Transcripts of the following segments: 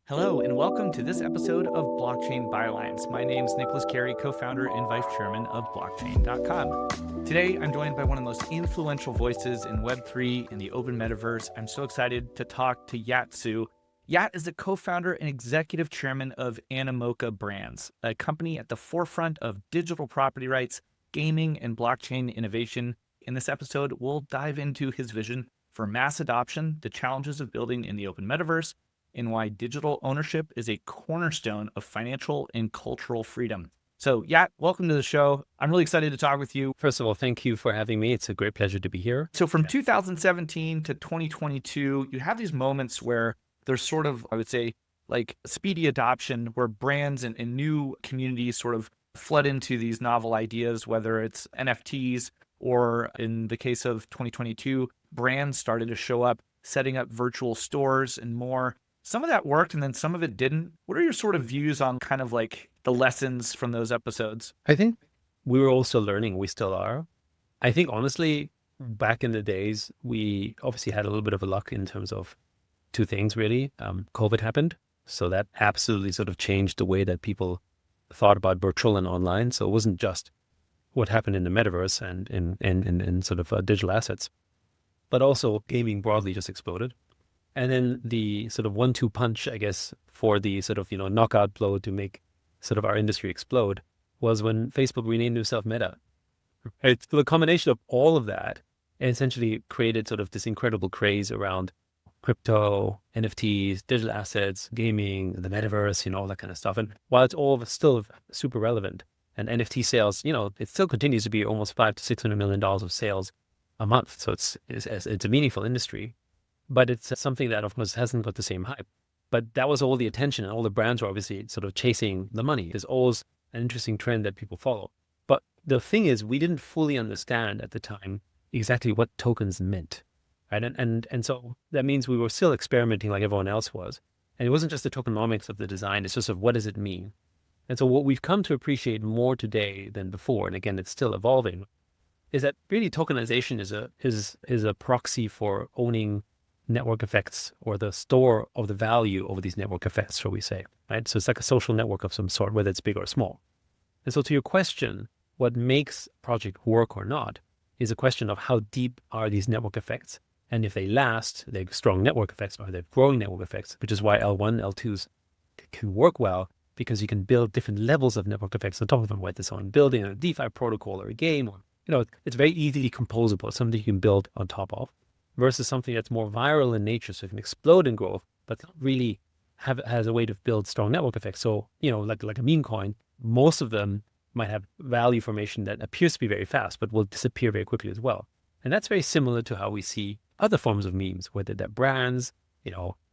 Hello, and welcome to this episode of Blockchain Bylines. My name is Nicholas Carey, co-founder and vice chairman of blockchain.com. Today, I'm joined by one of the most influential voices in Web3 in the open metaverse. I'm so excited to talk to Yat Siu. Yat is the co-founder and executive chairman of Animoca Brands, a company at the forefront of digital property rights, gaming, and blockchain innovation. In this episode, we'll dive into his vision for mass adoption, the challenges of building in the open metaverse, and why digital ownership is a cornerstone of financial and cultural freedom. So, Yat, welcome to the show. I'm really excited to talk with you. First of all, thank you for having me. It's a great pleasure to be here. So from 2017 to 2022, you have these moments where there's sort of, I would say, like speedy adoption where brands and new communities sort of flood into these novel ideas, whether it's NFTs or in the case of 2022, brands started to show up, setting up virtual stores and more. Some of that worked and then some of it didn't. What are your sort of views on kind of like the lessons from those episodes? I think we were also learning. We still are. I think honestly, back in the days, we obviously had a little bit of a luck in terms of two things really. COVID happened. So that absolutely sort of changed the way that people thought about virtual and online. So it wasn't just what happened in the metaverse and in sort of digital assets, but also gaming broadly just exploded. And then the sort of 1-2 punch, I guess, for the sort of, knockout blow to make sort of our industry explode was when Facebook renamed itself Meta. Right? So the combination of all of that essentially created sort of this incredible craze around crypto, NFTs, digital assets, gaming, the metaverse, all that kind of stuff. And while it's all still super relevant and NFT sales, it still continues to be almost $500 to $600 million of sales a month. So it's a meaningful industry. But it's something that, of course, hasn't got the same hype. But that was all the attention, and all the brands were obviously sort of chasing the money. There's always an interesting trend that people follow. But the thing is, we didn't fully understand at the time exactly what tokens meant, right? And so that means we were still experimenting like everyone else was. And it wasn't just the tokenomics of the design, it's just of what does it mean? And so what we've come to appreciate more today than before, and again, it's still evolving, is that really tokenization is a proxy for owning network effects, or the store of the value over these network effects, shall we say, right? So it's like a social network of some sort, whether it's big or small. And so to your question, what makes a project work or not is a question of how deep are these network effects. And if they last, they're strong network effects, or they're growing network effects, which is why L1, L2s can work well, because you can build different levels of network effects on top of them, whether it's on building a DeFi protocol or a game, or, it's very easily composable, something you can build on top of, versus something that's more viral in nature, so it can explode in growth, but not really has a way to build strong network effects. So, like a meme coin, most of them might have value formation that appears to be very fast, but will disappear very quickly as well. And that's very similar to how we see other forms of memes, whether they're brands,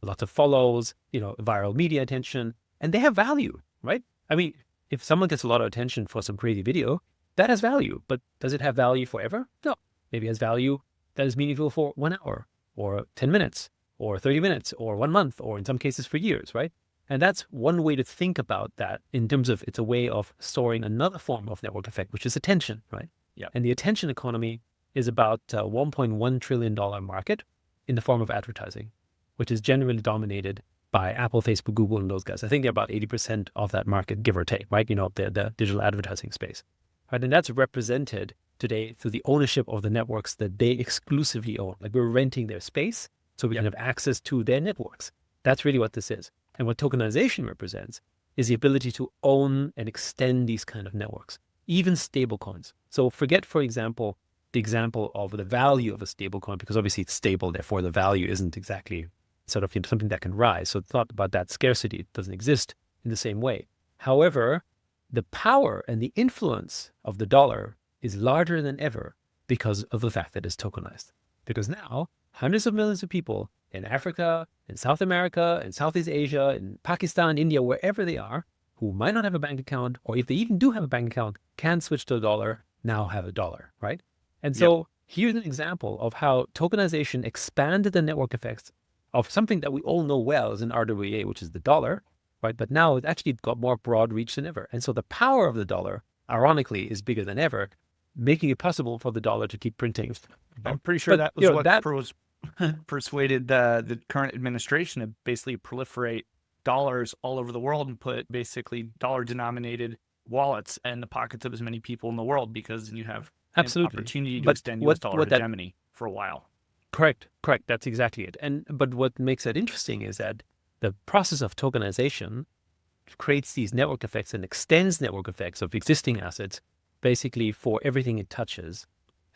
lots of follows, viral media attention, and they have value, right? I mean, if someone gets a lot of attention for some crazy video, that has value, but does it have value forever? No. Maybe it has value that is meaningful for 1 hour or 10 minutes or 30 minutes or 1 month, or in some cases for years, right? And that's one way to think about that in terms of it's a way of storing another form of network effect, which is attention, right? Yeah. And the attention economy is about a $1.1 trillion market in the form of advertising, which is generally dominated by Apple, Facebook, Google, and those guys. I think they're about 80% of that market, give or take, right? The digital advertising space, right? And that's represented today through the ownership of the networks that they exclusively own. Like, we're renting their space so we can have access to their networks. That's really what this is. And what tokenization represents is the ability to own and extend these kind of networks, even stable coins. So forget, for example, the example of the value of a stable coin, because obviously it's stable, therefore the value isn't exactly sort of something that can rise. So it's not about that scarcity. It doesn't exist in the same way. However, the power and the influence of the dollar is larger than ever because of the fact that it's tokenized. Because now hundreds of millions of people in Africa, in South America, in Southeast Asia, in Pakistan, India, wherever they are, who might not have a bank account, or if they even do have a bank account, can switch to a dollar, now have a dollar, right? And so here's an example of how tokenization expanded the network effects of something that we all know well as an RWA, which is the dollar, right? But now it's actually got more broad reach than ever. And so the power of the dollar, ironically, is bigger than ever, making it possible for the dollar to keep printing. I'm pretty sure that was what persuaded the current administration to basically proliferate dollars all over the world and put basically dollar-denominated wallets in the pockets of as many people in the world, because you have an Absolutely. opportunity to But extend US dollar what that hegemony for a while. correct. That's exactly it. But what makes that interesting is that the process of tokenization creates these network effects and extends network effects of existing assets basically for everything it touches.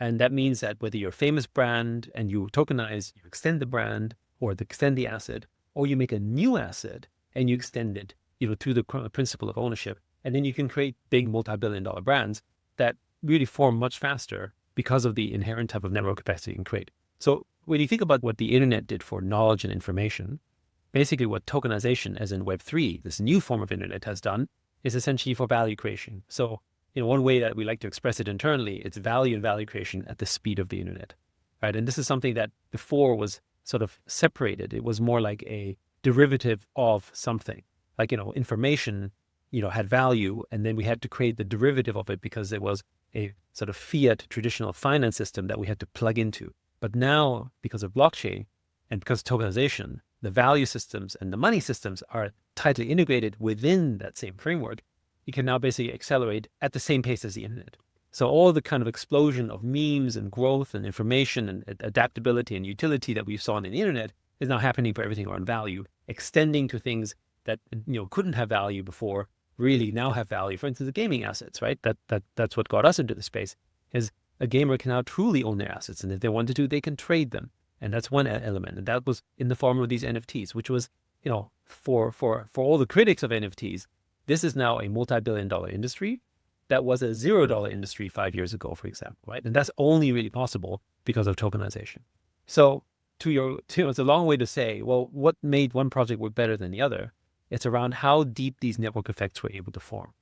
And that means that whether you're a famous brand and you tokenize, you extend the brand or extend the asset, or you make a new asset and you extend it, through the principle of ownership. And then you can create big multi-billion-dollar brands that really form much faster because of the inherent type of network capacity you can create. So when you think about what the internet did for knowledge and information, basically what tokenization, as in Web3, this new form of internet, has done is essentially for value creation. So one way that we like to express it internally, it's value and value creation at the speed of the internet, right? And this is something that before was sort of separated. It was more like a derivative of something. Like, information, had value, and then we had to create the derivative of it because there was a sort of fiat traditional finance system that we had to plug into. But now, because of blockchain and because of tokenization, the value systems and the money systems are tightly integrated within that same framework. You can now basically accelerate at the same pace as the internet. So all the kind of explosion of memes and growth and information and adaptability and utility that we saw on the internet is now happening for everything around value, extending to things that couldn't have value before, really now have value. For instance, the gaming assets, right? That's what got us into the space, is a gamer can now truly own their assets, and if they wanted to, they can trade them. And that's one element, and that was in the form of these NFTs, which was, for all the critics of NFTs, this is now a multi-billion-dollar industry that was a $0 industry 5 years ago, for example, right? And that's only really possible because of tokenization. So it's a long way to say, well, what made one project work better than the other? It's around how deep these network effects were able to form.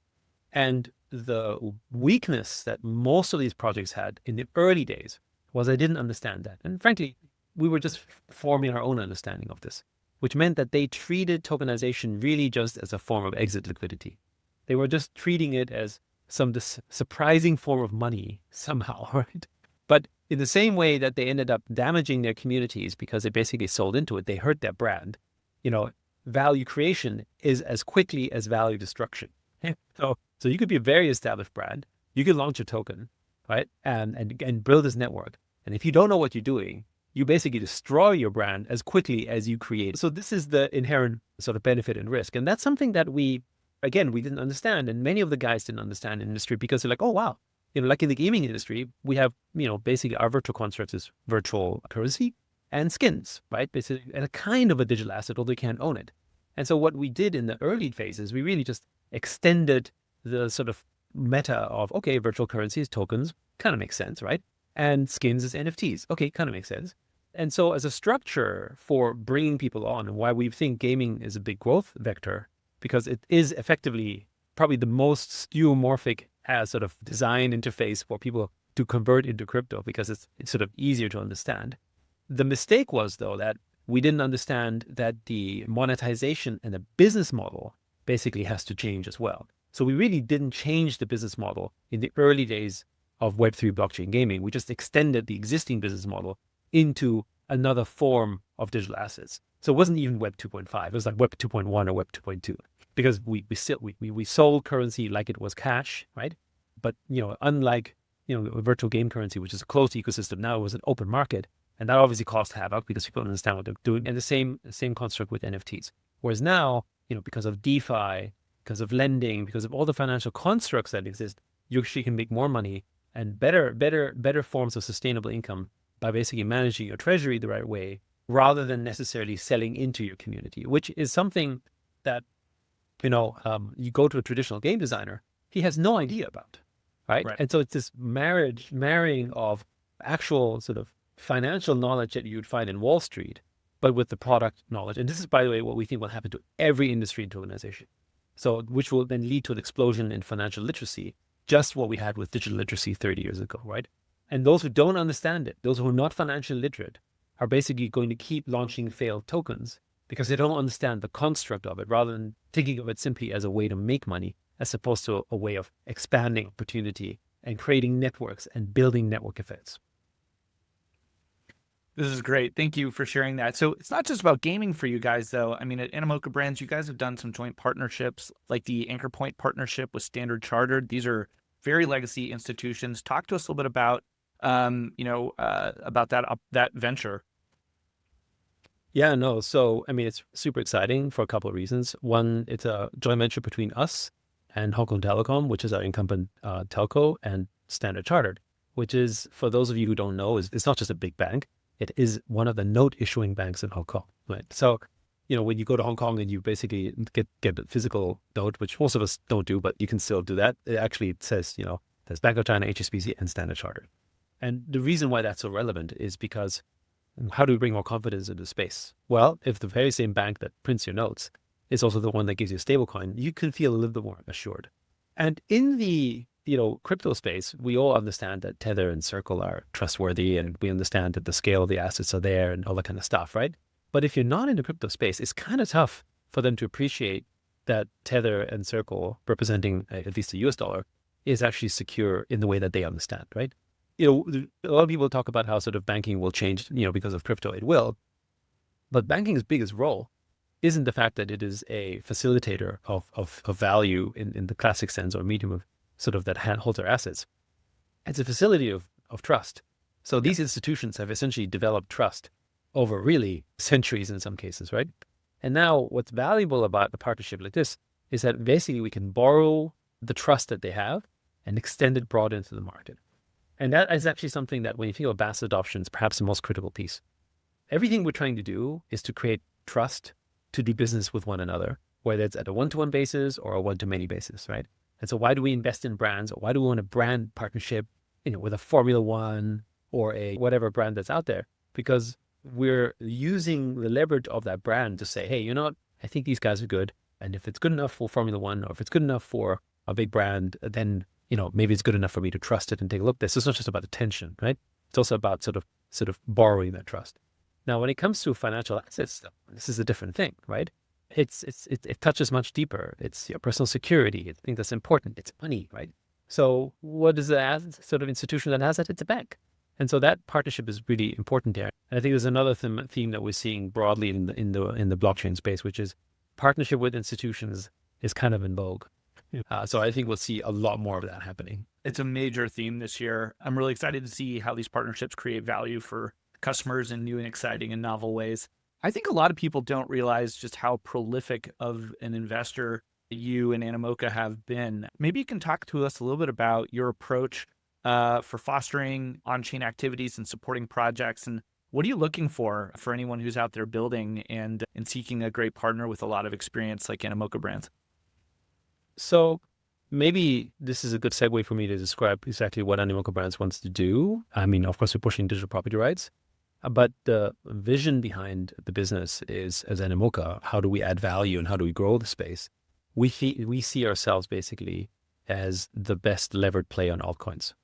And the weakness that most of these projects had in the early days was they didn't understand that. And frankly, we were just forming our own understanding of this, which meant that they treated tokenization really just as a form of exit liquidity. They were just treating it as some surprising form of money somehow, right? But in the same way that they ended up damaging their communities because they basically sold into it, they hurt their brand. Value creation is as quickly as value destruction. So you could be a very established brand, you could launch a token, right? And build this network. And if you don't know what you're doing, you basically destroy your brand as quickly as you create. So this is the inherent sort of benefit and risk. And that's something that we didn't understand. And many of the guys didn't understand in the industry because they're like, oh, wow. Like in the gaming industry, we have, basically our virtual construct is virtual currency and skins, right? Basically, and a kind of a digital asset, although you can't own it. And so what we did in the early phases, we really just extended the sort of meta of, okay, virtual currencies, tokens, kind of makes sense, right? And skins is NFTs. Okay, kind of makes sense. And so as a structure for bringing people on, and why we think gaming is a big growth vector, because it is effectively probably the most skeuomorphic as sort of design interface for people to convert into crypto, because it's sort of easier to understand. The mistake was, though, that we didn't understand that the monetization and the business model basically has to change as well. So we really didn't change the business model in the early days of Web3 blockchain gaming. We just extended the existing business model into another form of digital assets. So it wasn't even Web 2.5. It was like Web 2.1 or Web 2.2, because we sold currency like it was cash, right? But unlike a virtual game currency, which is a closed ecosystem, now it was an open market, and that obviously caused havoc because people don't understand what they're doing. And the same construct with NFTs. Whereas now, because of DeFi, because of lending, because of all the financial constructs that exist, you actually can make more money and better forms of sustainable income by basically managing your treasury the right way, rather than necessarily selling into your community, which is something that, you go to a traditional game designer, he has no idea about, right? And so it's this marrying of actual sort of financial knowledge that you'd find in Wall Street, but with the product knowledge. And this is, by the way, what we think will happen to every industry in tokenization. So which will then lead to an explosion in financial literacy, just what we had with digital literacy 30 years ago, right? And those who don't understand it, those who are not financially literate, are basically going to keep launching failed tokens because they don't understand the construct of it, rather than thinking of it simply as a way to make money, as opposed to a way of expanding opportunity and creating networks and building network effects. This is great. Thank you for sharing that. So it's not just about gaming for you guys, though. I mean, at Animoca Brands, you guys have done some joint partnerships, like the Anchor Point partnership with Standard Chartered. These are very legacy institutions. Talk to us a little bit about, about that venture. Yeah, no. So, I mean, it's super exciting for a couple of reasons. One, it's a joint venture between us and Hong Kong Telecom, which is our incumbent telco, and Standard Chartered, which is, for those of you who don't know, it's not just a big bank. It is one of the note issuing banks in Hong Kong, right? So, when you go to Hong Kong and you basically get a physical note, which most of us don't do, but you can still do that. It actually says, there's Bank of China, HSBC, and Standard Chartered. And the reason why that's so relevant is because how do we bring more confidence into space? Well, if the very same bank that prints your notes is also the one that gives you a stable coin, you can feel a little bit more assured. And in the crypto space, we all understand that Tether and Circle are trustworthy, and we understand that the scale of the assets are there and all that kind of stuff, right? But if you're not in the crypto space, it's kind of tough for them to appreciate that Tether and Circle, representing at least the US dollar, is actually secure in the way that they understand, right? A lot of people talk about how sort of banking will change, because of crypto. It will. But banking's biggest role isn't the fact that it is a facilitator of value in the classic sense, or medium of sort of that holds our assets. It's a facility of trust. So these institutions have essentially developed trust over really centuries in some cases, right? And now what's valuable about a partnership like this is that basically we can borrow the trust that they have and extend it broad into the market. And that is actually something that, when you think about mass adoption, is perhaps the most critical piece. Everything we're trying to do is to create trust to do business with one another, whether it's at a one-to-one basis or a one-to-many basis, right? And so why do we invest in brands? Or why do we want a brand partnership, with a Formula One or a whatever brand that's out there? Because we're using the leverage of that brand to say, hey, you know what? I think these guys are good. And if it's good enough for Formula One, or if it's good enough for a big brand, then maybe it's good enough for me to trust it and take a look. This is not just about attention, right? It's also about sort of borrowing that trust. Now, when it comes to financial assets, this is a different thing, right? It touches much deeper. It's your personal security. I think that's important. It's money, right? So what is the sort of institution that has that? It's a bank. And so that partnership is really important there. And I think there's another theme that we're seeing broadly in the blockchain space, which is partnership with institutions is kind of in vogue. So I think we'll see a lot more of that happening. It's a major theme this year. I'm really excited to see how these partnerships create value for customers in new and exciting and novel ways. I think a lot of people don't realize just how prolific of an investor you and Animoca have been. Maybe you can talk to us a little bit about your approach for fostering on-chain activities and supporting projects, and what are you looking for anyone who's out there building and seeking a great partner with a lot of experience like Animoca Brands? So maybe this is a good segue for me to describe exactly what Animoca Brands wants to do. I mean, of course, we're pushing digital property rights, but the vision behind the business is, as Animoca, how do we add value and how do we grow the space? We see ourselves basically as the best levered play on altcoins.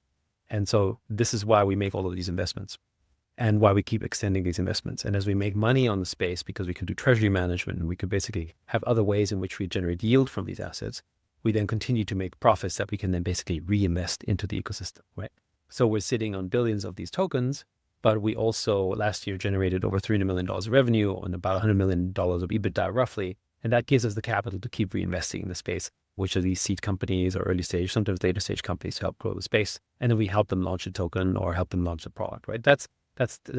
And so this is why we make all of these investments and why we keep extending these investments. And as we make money on the space, because we can do treasury management and we can basically have other ways in which we generate yield from these assets, we then continue to make profits that we can then basically reinvest into the ecosystem, right? So we're sitting on billions of these tokens, but we also last year generated over $300 million of revenue and about $100 million of EBITDA roughly. And that gives us the capital to keep reinvesting in the space, which are these seed companies or early stage, sometimes later stage companies to help grow the space. And then we help them launch a token or help them launch a product, right? That's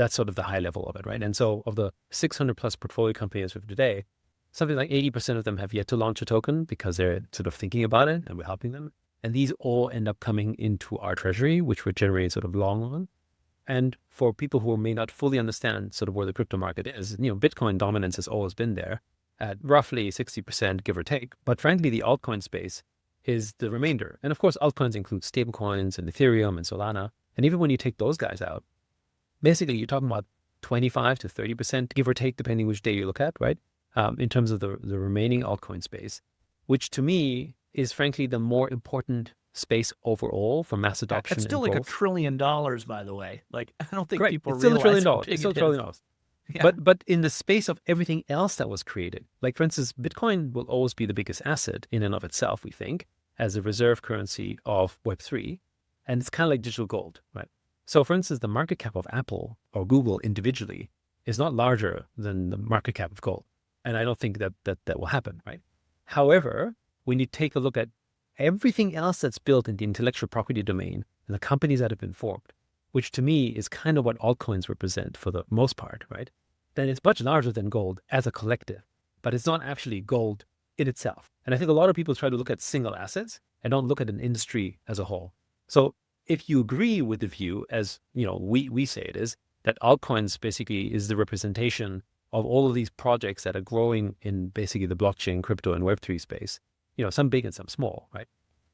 sort of the high level of it, right? And so of the 600 plus portfolio companies we have today, something like 80% of them have yet to launch a token because they're sort of thinking about it and we're helping them. And these all end up coming into our treasury, which we're generating sort of long on. And for people who may not fully understand sort of where the crypto market is, Bitcoin dominance has always been there at roughly 60%, give or take. But frankly, the altcoin space is the remainder. And of course, altcoins include stablecoins and Ethereum and Solana. And even when you take those guys out, basically you're talking about 25 to 30%, give or take, depending which day you look at, right? In terms of the remaining altcoin space, which to me is frankly the more important space overall for mass adoption. It's still like $1 trillion, by the way. Like, I don't think people realize it's still $1 trillion. It's still $1 trillion. Yeah. But in the space of everything else that was created, like for instance, Bitcoin will always be the biggest asset in and of itself, we think, as a reserve currency of Web3. And it's kind of like digital gold, right? So for instance, the market cap of Apple or Google individually is not larger than the market cap of gold. And I don't think that will happen, right? However, when you take a look at everything else that's built in the intellectual property domain and the companies that have been formed, which to me is kind of what altcoins represent for the most part, right? Then it's much larger than gold as a collective, but it's not actually gold in itself. And I think a lot of people try to look at single assets and don't look at an industry as a whole. So if you agree with the view, as we say it is, that altcoins basically is the representation of all of these projects that are growing in basically the blockchain, crypto, and Web3 space, some big and some small, right?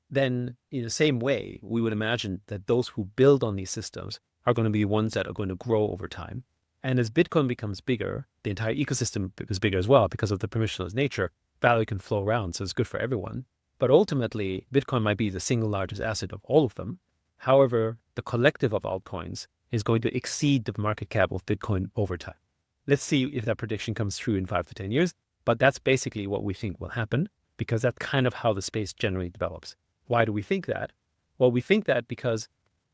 Then in the same way, we would imagine that those who build on these systems are going to be ones that are going to grow over time. And as Bitcoin becomes bigger, the entire ecosystem becomes bigger as well because of the permissionless nature. Value can flow around, so it's good for everyone. But ultimately, Bitcoin might be the single largest asset of all of them. However, the collective of altcoins is going to exceed the market cap of Bitcoin over time. Let's see if that prediction comes true in 5 to 10 years. But that's basically what we think will happen, because that's kind of how the space generally develops. Why do we think that? Well, we think that because,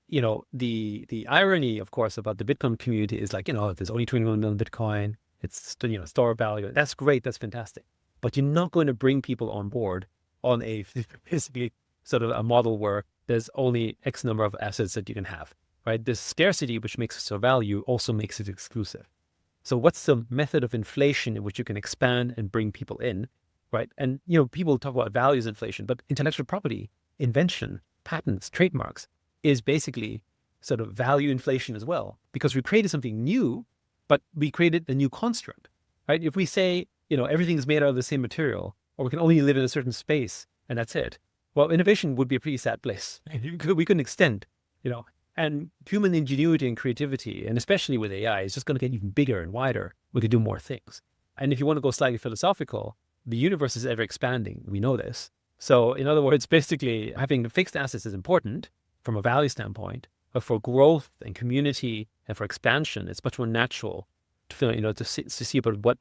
the irony, of course, about the Bitcoin community is like, there's only 21 million Bitcoin. It's, store value. That's great. That's fantastic. But you're not going to bring people on board on a basically sort of a model where there's only X number of assets that you can have, right? This scarcity, which makes it so value, also makes it exclusive. So what's the method of inflation in which you can expand and bring people in, right? And, people talk about values inflation, but intellectual property, invention, patents, trademarks is basically sort of value inflation as well, because we created something new, but we created a new construct, right? If we say, everything is made out of the same material, or we can only live in a certain space and that's it, well, innovation would be a pretty sad place. We couldn't extend, and human ingenuity and creativity, and especially with AI, is just going to get even bigger and wider. We could do more things. And if you want to go slightly philosophical, the universe is ever expanding. We know this. So in other words, basically having fixed assets is important from a value standpoint, but for growth and community and for expansion, it's much more natural to feel, to see about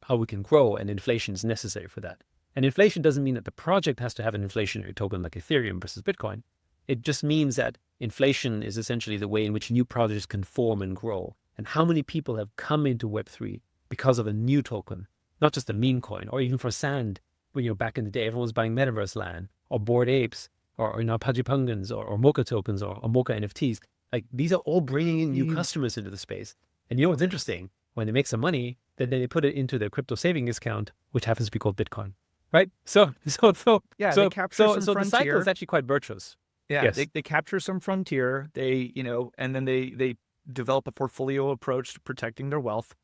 how we can grow, and inflation is necessary for that. And inflation doesn't mean that the project has to have an inflationary token like Ethereum versus Bitcoin. It just means that inflation is essentially the way in which new projects can form and grow. And how many people have come into Web3 because of a new token, not just a meme coin, or even for Sand, when back in the day, everyone was buying Metaverse land, or Bored Apes, or Pudgy or Mocha tokens, or Mocha NFTs. Like, these are all bringing in new customers into the space. And what's interesting? When they make some money, then they put it into their crypto savings account, which happens to be called Bitcoin. Right? So they capture some the frontier. cycle is actually quite virtuous. Yeah, Yes. they capture some frontier. They, and then they develop a portfolio approach to protecting their wealth,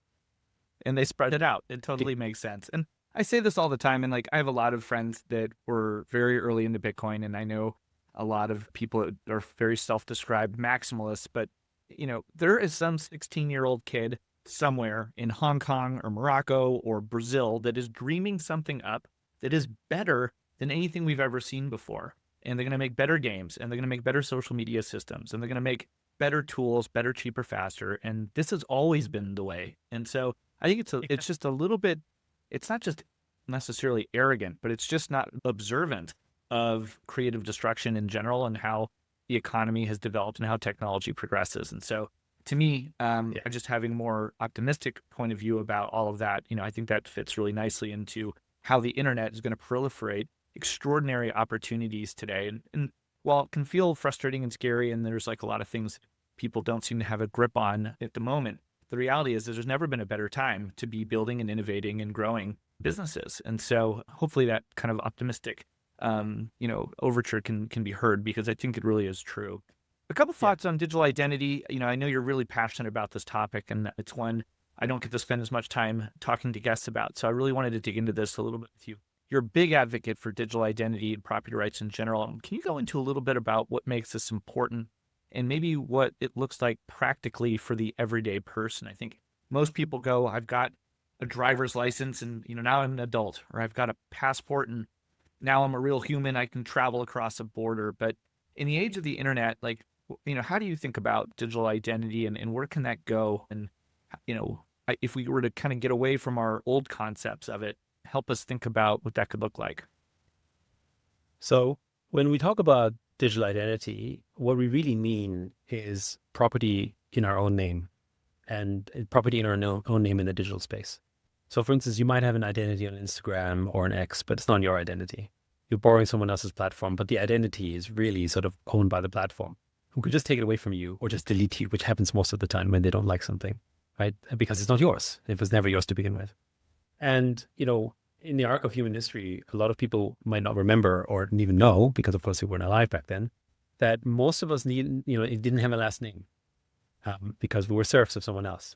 and they spread it out. It totally makes sense. And I say this all the time, and I have a lot of friends that were very early into Bitcoin, and I know a lot of people that are very self-described maximalists, but there is some 16-year-old kid somewhere in Hong Kong or Morocco or Brazil that is dreaming something up that is better than anything we've ever seen before. And they're going to make better games, and they're going to make better social media systems, and they're going to make better tools, better, cheaper, faster. And this has always been the way. And so I think it's just a little bit, it's not just necessarily arrogant, but it's just not observant of creative destruction in general and how the economy has developed and how technology progresses. And so to me, just having a more optimistic point of view about all of that, I think that fits really nicely into how the internet is going to proliferate extraordinary opportunities today. And while it can feel frustrating and scary, and there's a lot of things people don't seem to have a grip on at the moment, the reality is that there's never been a better time to be building and innovating and growing businesses. And so hopefully that kind of optimistic, overture can be heard, because I think it really is true. A couple thoughts on digital identity. I know you're really passionate about this topic, and it's one I don't get to spend as much time talking to guests about. So I really wanted to dig into this a little bit with you. You're a big advocate for digital identity and property rights in general. Can you go into a little bit about what makes this important, and maybe what it looks like practically for the everyday person? I think most people go, I've got a driver's license and, now I'm an adult, or I've got a passport and now I'm a real human. I can travel across a border. But in the age of the internet, how do you think about digital identity, and where can that go? And, if we were to kind of get away from our old concepts of it, help us think about what that could look like. So when we talk about digital identity, what we really mean is property in our own name and property in our own name in the digital space. So for instance, you might have an identity on Instagram or an X, but it's not your identity. You're borrowing someone else's platform, but the identity is really sort of owned by the platform, who could just take it away from you or just delete you, which happens most of the time when they don't like something, right? Because it's not yours. It was never yours to begin with. And, in the arc of human history, a lot of people might not remember or didn't even know, because of course we weren't alive back then, that most of us it didn't have a last name because we were serfs of someone else.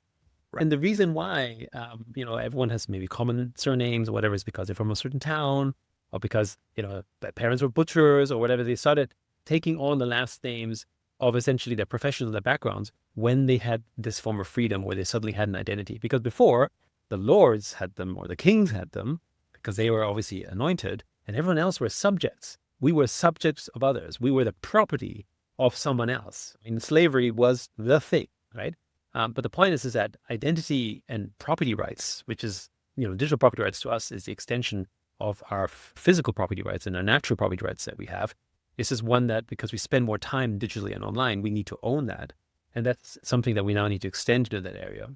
Right. And the reason why, everyone has maybe common surnames or whatever is because they're from a certain town, or because, their parents were butchers or whatever. They started taking on the last names of essentially their professions and their backgrounds when they had this form of freedom where they suddenly had an identity. Because before, the lords had them or the kings had them because they were obviously anointed, and everyone else were subjects. We were subjects of others. We were the property of someone else. I mean, slavery was the thing, right? But the point is that identity and property rights, which is, digital property rights to us is the extension of our physical property rights and our natural property rights that we have. This is one that, because we spend more time digitally and online, we need to own that. And that's something that we now need to extend to that area.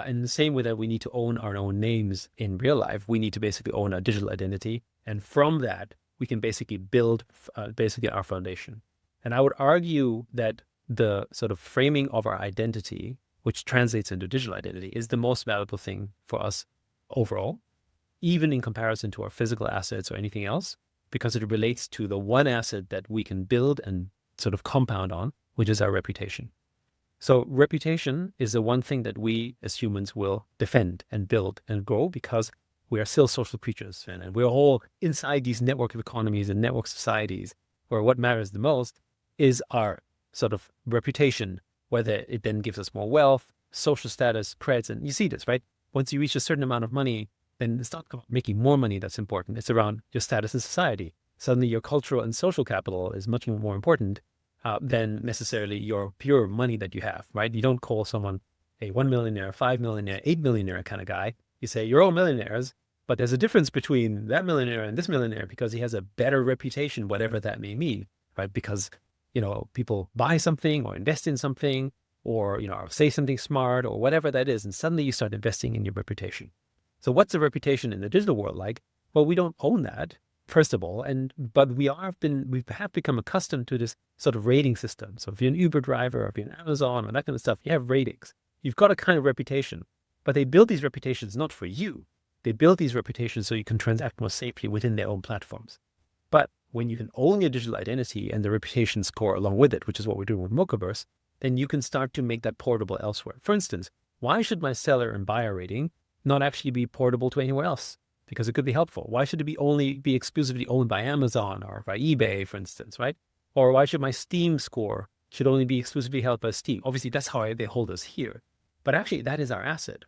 In the same way that we need to own our own names in real life, we need to basically own our digital identity. And from that, we can basically build our foundation. And I would argue that the sort of framing of our identity, which translates into digital identity, is the most valuable thing for us overall, even in comparison to our physical assets or anything else, because it relates to the one asset that we can build and sort of compound on, which is our reputation. So reputation is the one thing that we as humans will defend and build and grow, because we are still social creatures, and we're all inside these network economies and network societies where what matters the most is our sort of reputation, whether it then gives us more wealth, social status, creds. And you see this, right? Once you reach a certain amount of money, then it's not about making more money that's important. It's around your status in society. Suddenly your cultural and social capital is much more important than necessarily your pure money that you have, right? You don't call someone a 1 millionaire, 5 millionaire, 8 millionaire kind of guy. You say, you're all millionaires, but there's a difference between that millionaire and this millionaire because he has a better reputation, whatever that may mean, right? Because, people buy something or invest in something or, or say something smart or whatever that is. And suddenly you start investing in your reputation. So what's the reputation in the digital world like? Well, we don't own that, first of all, but we have become accustomed to this sort of rating system. So if you're an Uber driver or if you're an Amazon or that kind of stuff, you have ratings. You've got a kind of reputation, but they build these reputations not for you. They build these reputations so you can transact more safely within their own platforms. But when you can own your digital identity and the reputation score along with it, which is what we're doing with Mochaverse, then you can start to make that portable elsewhere. For instance, why should my seller and buyer rating not actually be portable to anywhere else? Because it could be helpful. Why should it only be exclusively owned by Amazon or by eBay, for instance, right? Or why should my Steam score should only be exclusively held by Steam? Obviously, that's how they hold us here. But actually, that is our asset.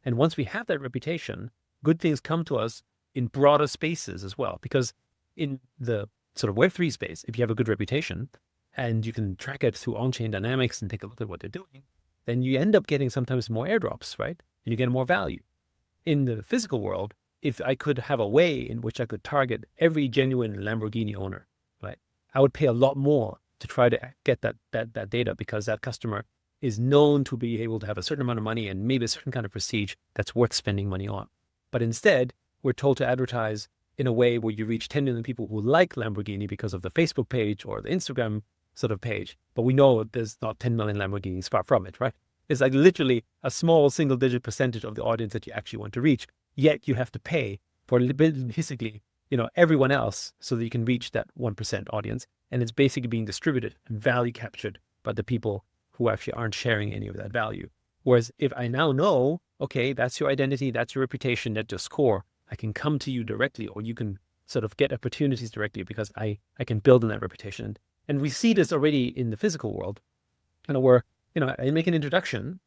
And once we have that reputation, good things come to us in broader spaces as well. Because in the sort of Web3 space, if you have a good reputation and you can track it through on-chain dynamics and take a look at what they're doing, then you end up getting sometimes more airdrops, right? And you get more value. In the physical world, if I could have a way in which I could target every genuine Lamborghini owner, right, I would pay a lot more to try to get that data, because that customer is known to be able to have a certain amount of money and maybe a certain kind of prestige that's worth spending money on. But instead, we're told to advertise in a way where you reach 10 million people who like Lamborghini because of the Facebook page or the Instagram sort of page. But we know there's not 10 million Lamborghinis far from it, right? It's like literally a small single-digit percentage of the audience that you actually want to reach. Yet you have to pay for basically, everyone else so that you can reach that 1% audience. And it's basically being distributed and value captured by the people who actually aren't sharing any of that value. Whereas if I now know, okay, that's your identity, that's your reputation, that's your score, I can come to you directly, or you can sort of get opportunities directly because I can build on that reputation. And we see this already in the physical world, where, I make an introduction,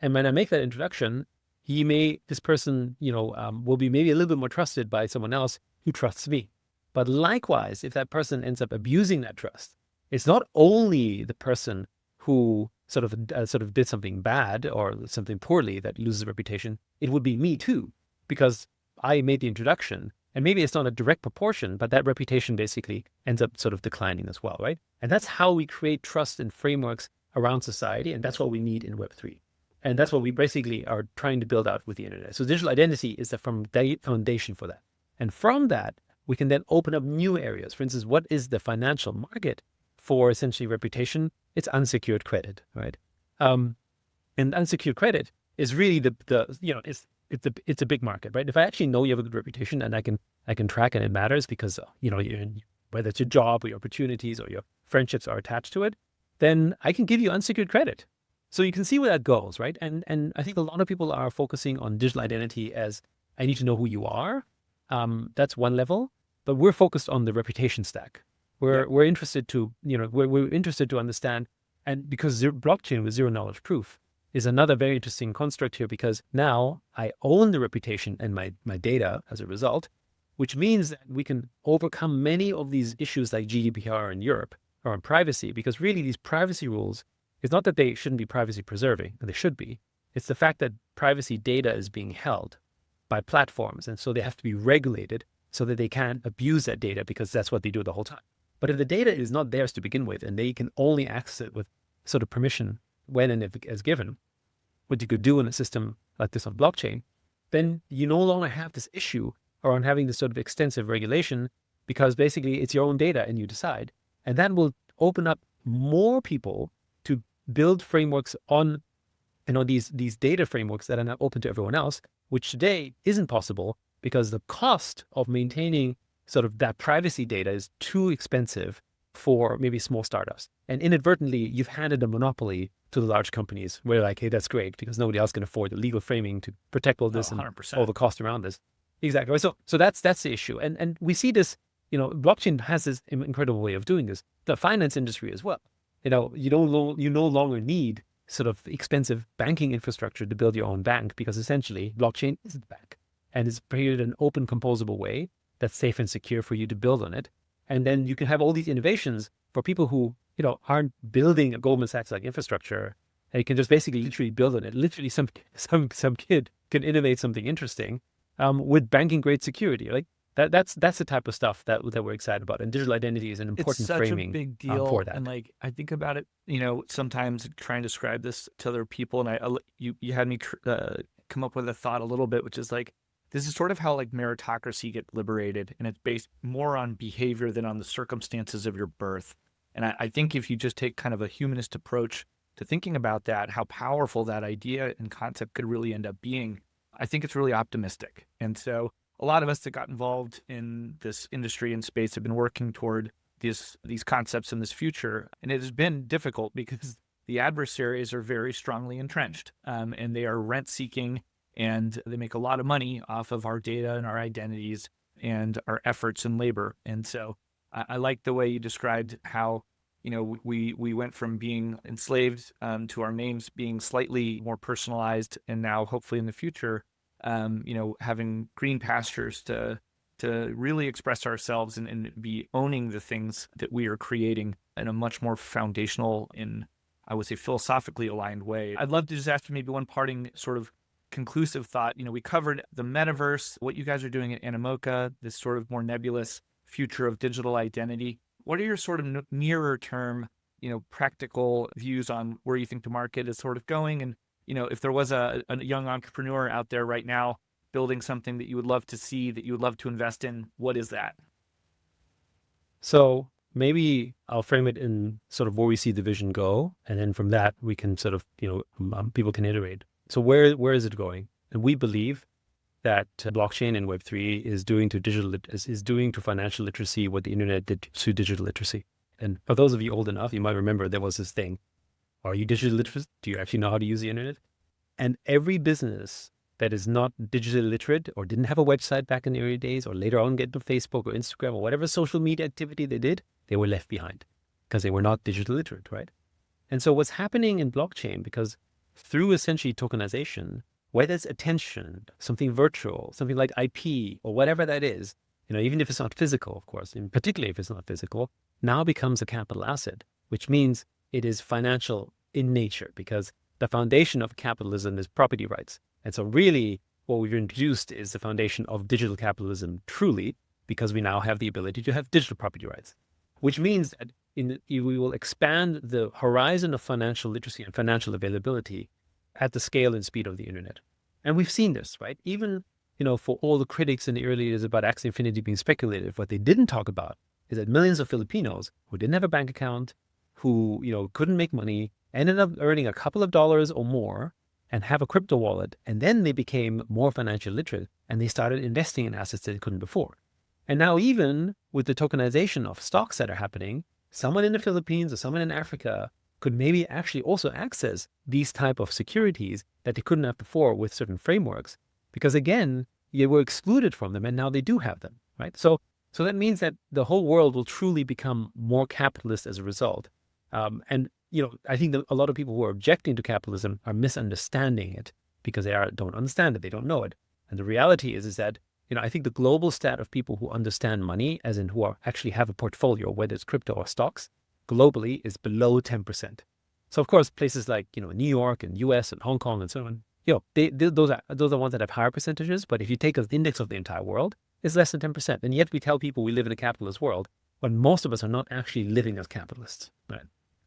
and when I make that introduction, this person, will be maybe a little bit more trusted by someone else who trusts me. But likewise, if that person ends up abusing that trust, it's not only the person who sort of did something bad or something poorly that loses reputation. It would be me too, because I made the introduction, And maybe it's not a direct proportion, but that reputation basically ends up sort of declining as well, right? And that's how we create trust and frameworks around society. And that's what we need in Web3. And that's what we basically are trying to build out with the internet. So digital identity is the foundation for that. And from that, we can then open up new areas. For instance, what is the financial market for essentially reputation? It's unsecured credit, right? And unsecured credit is really it's a big market, right? If I actually know you have a good reputation and I can track and it matters because whether it's your job or your opportunities or your friendships are attached to it, then I can give you unsecured credit. So you can see where that goes, right? And I think a lot of people are focusing on digital identity as I need to know who you are. That's one level, but we're focused on the reputation stack. We're interested to we're interested to understand, and because blockchain with zero knowledge proof is another very interesting construct here, because now I own the reputation and my data as a result, which means that we can overcome many of these issues like GDPR in Europe or on privacy, because really these privacy rules, it's not that they shouldn't be privacy preserving, and they should be. It's the fact that privacy data is being held by platforms, and so they have to be regulated so that they can't abuse that data, because that's what they do the whole time. But if the data is not theirs to begin with, and they can only access it with sort of permission when and if as given, what you could do in a system like this on blockchain, then you no longer have this issue around having this sort of extensive regulation, because basically it's your own data and you decide. And that will open up more people to build frameworks on these data frameworks that are now open to everyone else, which today isn't possible because the cost of maintaining sort of that privacy data is too expensive for maybe small startups. And inadvertently, you've handed a monopoly to the large companies where like, hey, that's great because nobody else can afford the legal framing to protect all this and all the cost around this. Exactly. So that's the issue. And we see this, blockchain has this incredible way of doing this. The finance industry as well. You no longer need sort of expensive banking infrastructure to build your own bank, because essentially blockchain is the bank and it's created an open composable way that's safe and secure for you to build on it. And then you can have all these innovations for people who, aren't building a Goldman Sachs like infrastructure, and you can just basically literally build on it. Literally some kid can innovate something interesting with banking grade security. Like that's the type of stuff that we're excited about. And digital identity is an important framing. It's such a big deal for that. And like, I think about it, sometimes trying to describe this to other people, and you had me come up with a thought a little bit, which is like, this is sort of how like meritocracy get liberated, and it's based more on behavior than on the circumstances of your birth. And I think if you just take kind of a humanist approach to thinking about that, how powerful that idea and concept could really end up being, I think it's really optimistic. And so a lot of us that got involved in this industry and space have been working toward these concepts in this future. And it has been difficult because the adversaries are very strongly entrenched, and they are rent seeking, and they make a lot of money off of our data and our identities and our efforts and labor. And so I like the way you described how, we went from being enslaved to our names being slightly more personalized, and now hopefully in the future, having green pastures to really express ourselves and be owning the things that we are creating in a much more foundational and, I would say, philosophically aligned way. I'd love to just ask you maybe one parting sort of conclusive thought. We covered the metaverse, what you guys are doing at Animoca, this sort of more nebulous future of digital identity. What are your sort of nearer term, practical views on where you think the market is sort of going? And, if there was a young entrepreneur out there right now building something that you would love to see, that you would love to invest in, what is that? So maybe I'll frame it in sort of where we see the vision go. And then from that, we can sort of, people can iterate. So where is it going? And we believe that blockchain and Web3 is doing to financial literacy what the internet did to digital literacy. And for those of you old enough, you might remember there was this thing. Are you digital literate? Do you actually know how to use the internet? And every business that is not digitally literate or didn't have a website back in the early days, or later on get to Facebook or Instagram or whatever social media activity they did, they were left behind because they were not digital literate, right? And so what's happening in blockchain, because through essentially tokenization, whether it's attention, something virtual, something like IP or whatever that is, even if it's not physical, of course, and particularly if it's not physical, now becomes a capital asset, which means it is financial in nature, because the foundation of capitalism is property rights. And so really, what we've introduced is the foundation of digital capitalism truly, because we now have the ability to have digital property rights, which means that we will expand the horizon of financial literacy and financial availability at the scale and speed of the internet. And we've seen this, right? Even, for all the critics in the early years about Axie Infinity being speculative, what they didn't talk about is that millions of Filipinos who didn't have a bank account, who, couldn't make money, ended up earning a couple of dollars or more and have a crypto wallet. And then they became more financially literate and they started investing in assets that they couldn't before. And now even with the tokenization of stocks that are happening, someone in the Philippines or someone in Africa could maybe actually also access these type of securities that they couldn't have before with certain frameworks, because again, you were excluded from them and now they do have them, right? So that means that the whole world will truly become more capitalist as a result. And I think that a lot of people who are objecting to capitalism are misunderstanding it because they don't understand it, they don't know it. And the reality is that I think the global stat of people who understand money, as in who actually have a portfolio, whether it's crypto or stocks, globally is below 10%. So of course, places like, New York and US and Hong Kong and so on, those are ones that have higher percentages. But if you take an index of the entire world, it's less than 10%. And yet we tell people we live in a capitalist world, when most of us are not actually living as capitalists, right?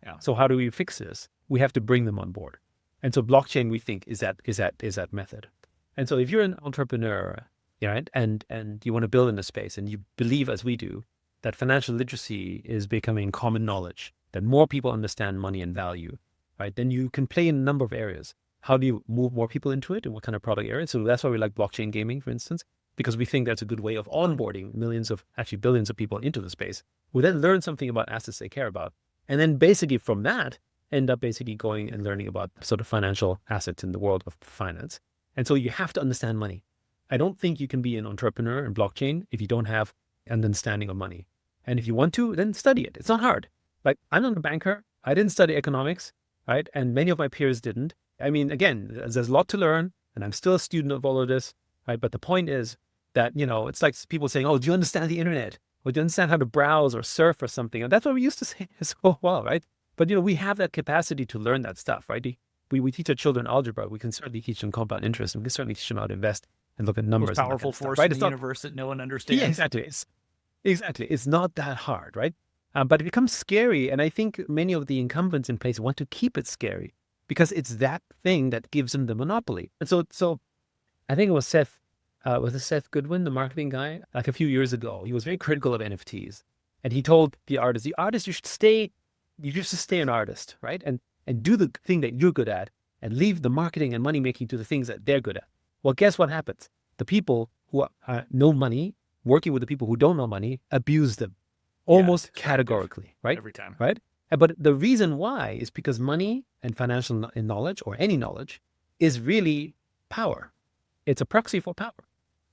Yeah. So how do we fix this? We have to bring them on board. And so blockchain, we think, is that method. And so if you're an entrepreneur, right, and you want to build in the space and you believe, as we do, that financial literacy is becoming common knowledge, that more people understand money and value, right, then you can play in a number of areas. How do you move more people into it and what kind of product areas? So that's why we like blockchain gaming, for instance, because we think that's a good way of onboarding billions of people into the space who then learn something about assets they care about. And then basically from that, end up basically going and learning about sort of financial assets in the world of finance. And so you have to understand money. I don't think you can be an entrepreneur in blockchain if you don't have an understanding of money. And if you want to, then study it. It's not hard. Like, I'm not a banker. I didn't study economics, right? And many of my peers didn't. I mean, again, there's a lot to learn, and I'm still a student of all of this, right? But the point is that, it's like people saying, oh, do you understand the internet? Or do you understand how to browse or surf or something? And that's what we used to say as well, right? But, we have that capacity to learn that stuff, right? We teach our children algebra. We can certainly teach them compound interest, and we can certainly teach them how to invest and look at numbers. Most powerful force in the universe that no one understands. Yeah, exactly. It's not that hard, right? But it becomes scary. And I think many of the incumbents in place want to keep it scary because it's that thing that gives them the monopoly. And so I think it was Seth Goodwin, the marketing guy, like a few years ago. He was very critical of NFTs. And he told the artist, you should stay an artist, right? And do the thing that you're good at and leave the marketing and money making to the things that they're good at. Well, guess what happens? The people who know money, working with the people who don't know money, abuse them almost categorically, right? Every time. Right? But the reason why is because money and financial knowledge, or any knowledge, is really power. It's a proxy for power.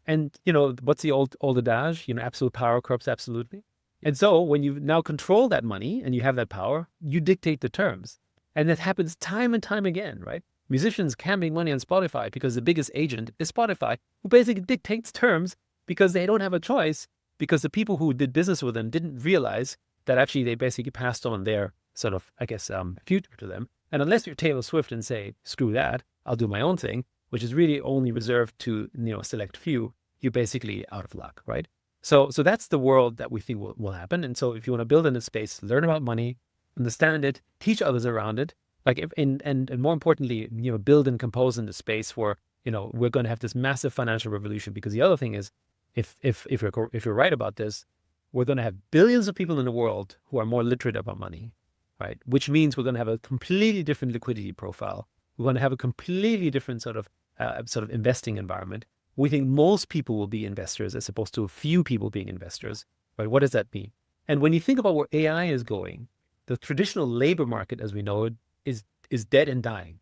And, what's the old adage? Absolute power corrupts absolutely. And so when you now control that money and you have that power, you dictate the terms. And that happens time and time again, right? Musicians can make money on Spotify because the biggest agent is Spotify, who basically dictates terms because they don't have a choice, because the people who did business with them didn't realize that actually they basically passed on their sort of, future to them. And unless you're Taylor Swift and say, screw that, I'll do my own thing, which is really only reserved to, a select few, you're basically out of luck, right? So that's the world that we think will happen. And so if you want to build in a space, learn about money, understand it, teach others around it, and more importantly, build and compose in the space where, we're going to have this massive financial revolution. Because the other thing is, if you're right about this, we're going to have billions of people in the world who are more literate about money, right? Which means we're going to have a completely different liquidity profile. We're going to have a completely different sort of investing environment. We think most people will be investors as opposed to a few people being investors, right? What does that mean? And when you think about where AI is going, the traditional labor market, as we know it, is dead and dying.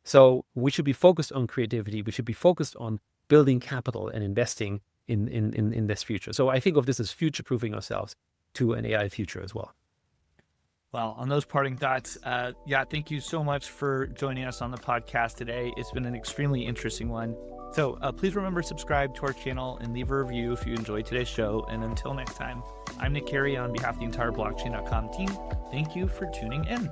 So we should be focused on creativity. We should be focused on building capital and investing in this future. So I think of this as future-proofing ourselves to an AI future as well. Well, on those parting thoughts, thank you so much for joining us on the podcast today. It's been an extremely interesting one. So please remember to subscribe to our channel and leave a review if you enjoyed today's show. And until next time, I'm Nick Carey on behalf of the entire Blockchain.com team. Thank you for tuning in.